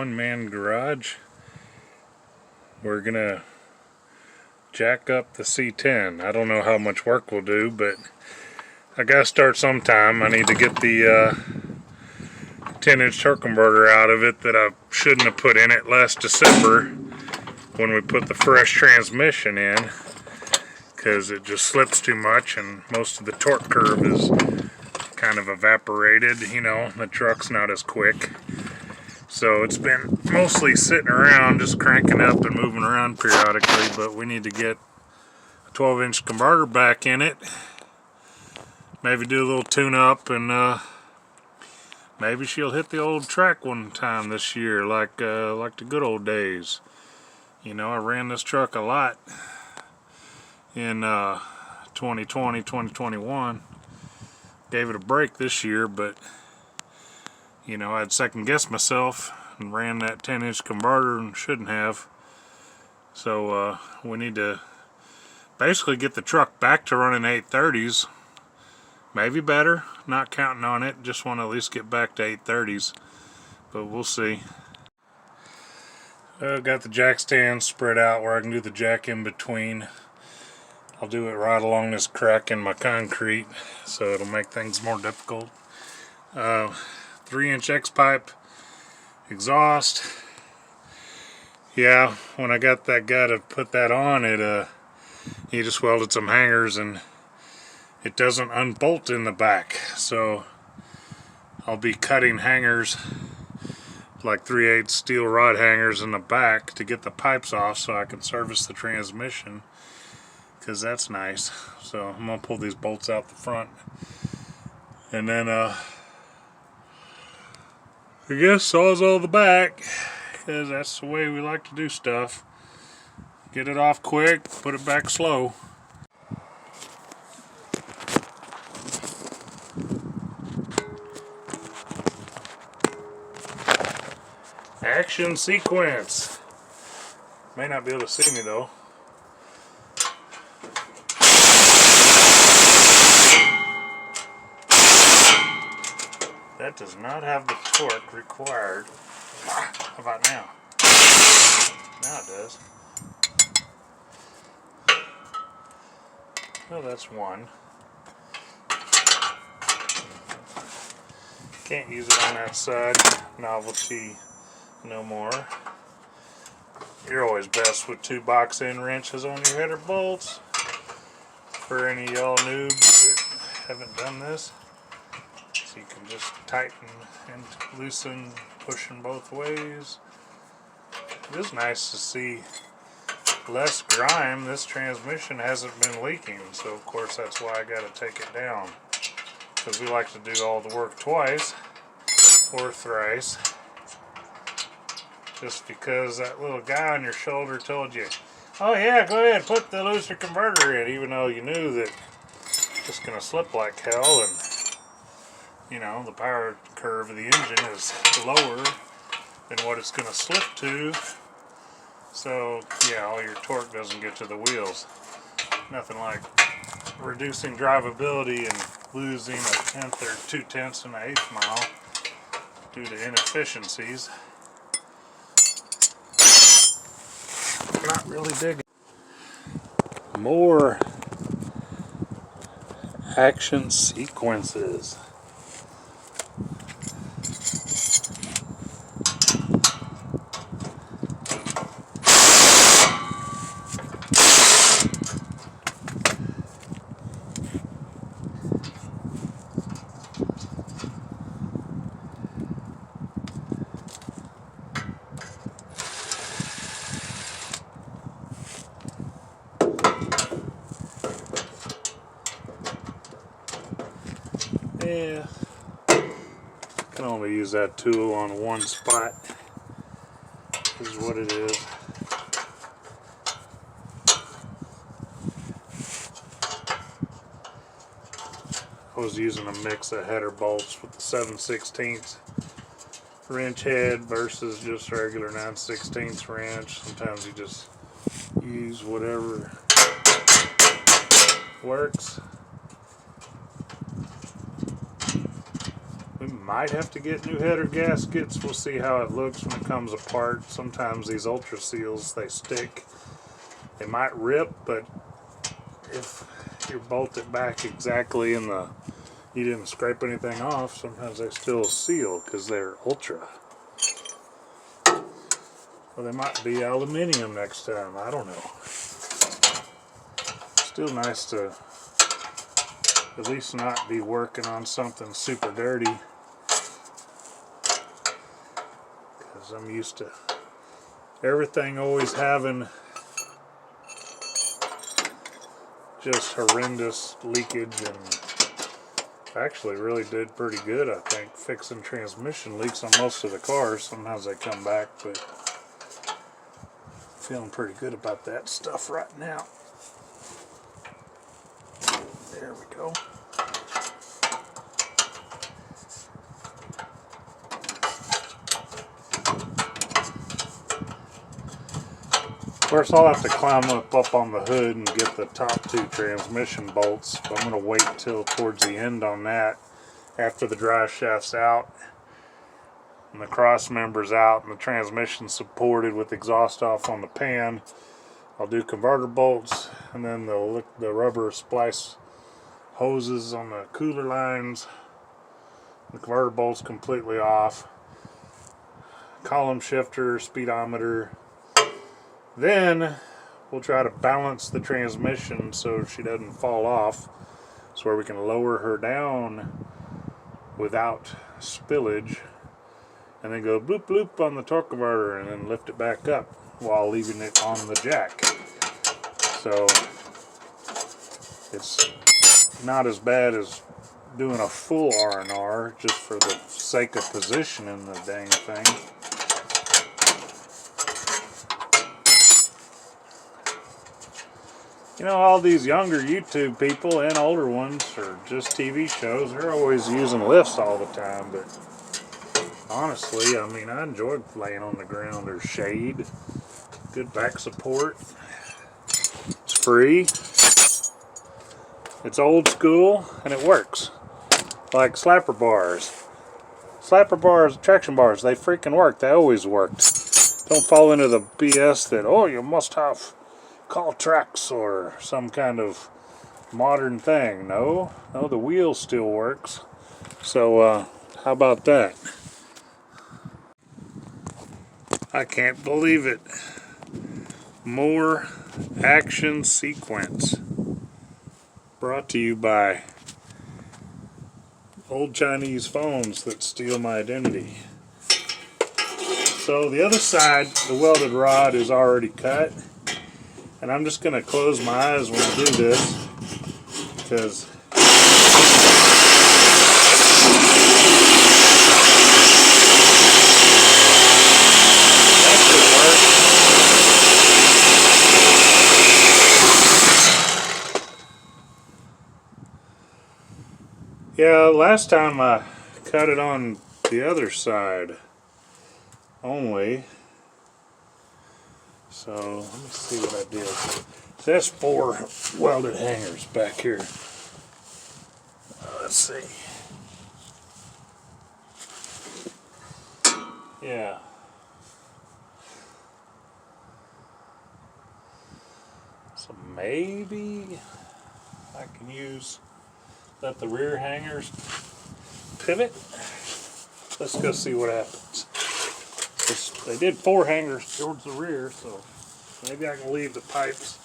one-man garage. We're gonna jack up the C10. I don't know how much work we'll do, but I gotta start sometime. I need to get the 10-inch torque converter out of it that I shouldn't have put in it last December when we put the fresh transmission in, because it just slips too much and most of the torque curve is kind of evaporated. You know, the truck's not as quick. So it's been mostly sitting around, just cranking up and moving around periodically, but we need to get a 12-inch converter back in it. Maybe do a little tune-up, and maybe she'll hit the old track one time this year, like the good old days. You know, I ran this truck a lot in 2020, 2021. Gave it a break this year, but you know, I'd second-guessed myself and ran that 10-inch converter and shouldn't have. So we need to basically get the truck back to running 830s. Maybe better, not counting on it. Just want to at least get back to 830s, but we'll see. Got the jack stand spread out where I can do the jack in between. I'll do it right along this crack in my concrete, so it'll make things more difficult. 3-inch X-pipe exhaust. Yeah, when I got that guy to put that on, he just welded some hangers and it doesn't unbolt in the back. So I'll be cutting hangers, like 3/8 steel rod hangers in the back, to get the pipes off so I can service the transmission, because that's nice. So I'm gonna pull these bolts out the front, and then I guess sawzall the back, because that's the way we like to do stuff. Get it off quick, put it back slow. Action sequence. May not be able to see me though. That does not have the torque required. How about now? Now it does. Well, that's one. Can't use it on that side. Novelty no more. You're always best with 2 box end wrenches on your header bolts. For any of y'all noobs that haven't done this. So you can just tighten and loosen, pushing both ways. It is nice to see less grime. This transmission hasn't been leaking, so of course that's why I got to take it down, because we like to do all the work twice or thrice. Just because that little guy on your shoulder told you, oh yeah, go ahead, put the looser converter in, even though you knew that it's just going to slip like hell, and you know, the power curve of the engine is lower than what it's going to slip to. So, yeah, all your torque doesn't get to the wheels. Nothing like reducing drivability and losing 1/10 or 2/10 and 1/8 mile due to inefficiencies. Not really digging. More action sequences. Yeah, can only use that tool on one spot, is what it is. I was using a mix of header bolts with the 7/16 wrench head versus just regular 9/16 wrench. Sometimes you just use whatever works. We Might have to get new header gaskets. We'll see how it looks when it comes apart. Sometimes these Ultra Seals, they stick. They might rip, but if you bolt it back exactly in the, you didn't scrape anything off, sometimes they still seal because they're Ultra. Well, they might be aluminium next time. I don't know. Still nice to at least not be working on something super dirty, because I'm used to everything always having just horrendous leakage, and actually really did pretty good, I think, fixing transmission leaks on most of the cars. Sometimes they come back, but feeling pretty good about that stuff right now. There we go. Of course, I'll have to climb up on the hood and get the top two transmission bolts. But I'm going to wait till towards the end on that, after the drive shaft's out and the cross member's out and the transmission supported with exhaust off on the pan. I'll do converter bolts, and then the rubber splice hoses on the cooler lines, the converter bolts completely off, column shifter, speedometer. Then we'll try to balance the transmission so she doesn't fall off, so where we can lower her down without spillage, and then go bloop bloop on the torque converter and then lift it back up while leaving it on the jack. So it's not as bad as doing a full R&R just for the sake of positioning the dang thing. You know, all these younger YouTube people and older ones, or just TV shows, they're always using lifts all the time, but honestly, I mean, I enjoy laying on the ground. There's shade, good back support, it's free, it's old school, and it works. Like slapper bars. Slapper bars, traction bars, they freaking work. They always worked. Don't fall into the BS that, oh, you must have call tracks or some kind of modern thing. No, the wheel still works. So, how about that? I can't believe it. More action sequence. Brought to you by old Chinese phones that steal my identity. So the other side, the welded rod is already cut. And I'm just going to close my eyes when I do this, because yeah, last time I cut it on the other side only. So let me see what I did. There's 4 welded hangers back here. Let's see. Yeah. So maybe I can let the rear hangers pivot. Let's go see what happens. They did 4 hangers towards the rear, so maybe I can leave the pipes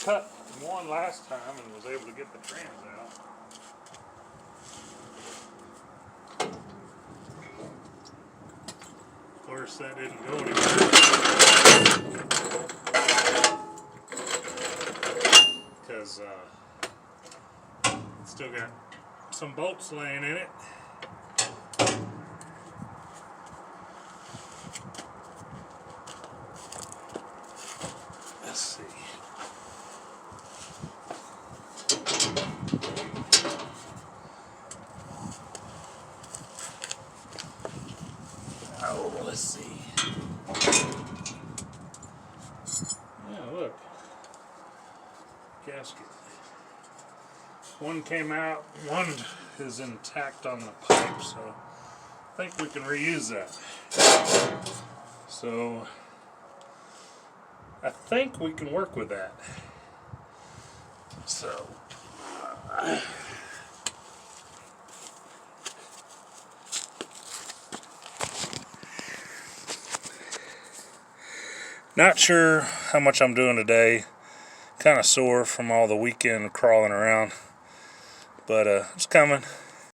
cut one last time and was able to get the trans out. Of course, that didn't go anywhere because it's still got some bolts laying in it. Let's see. Oh, let's see. Yeah, look. Gasket. One came out, one is intact on the pipe, so think we can reuse that. So I think we can work with that. So not sure how much I'm doing today. Kind of sore from all the weekend crawling around, but it's coming.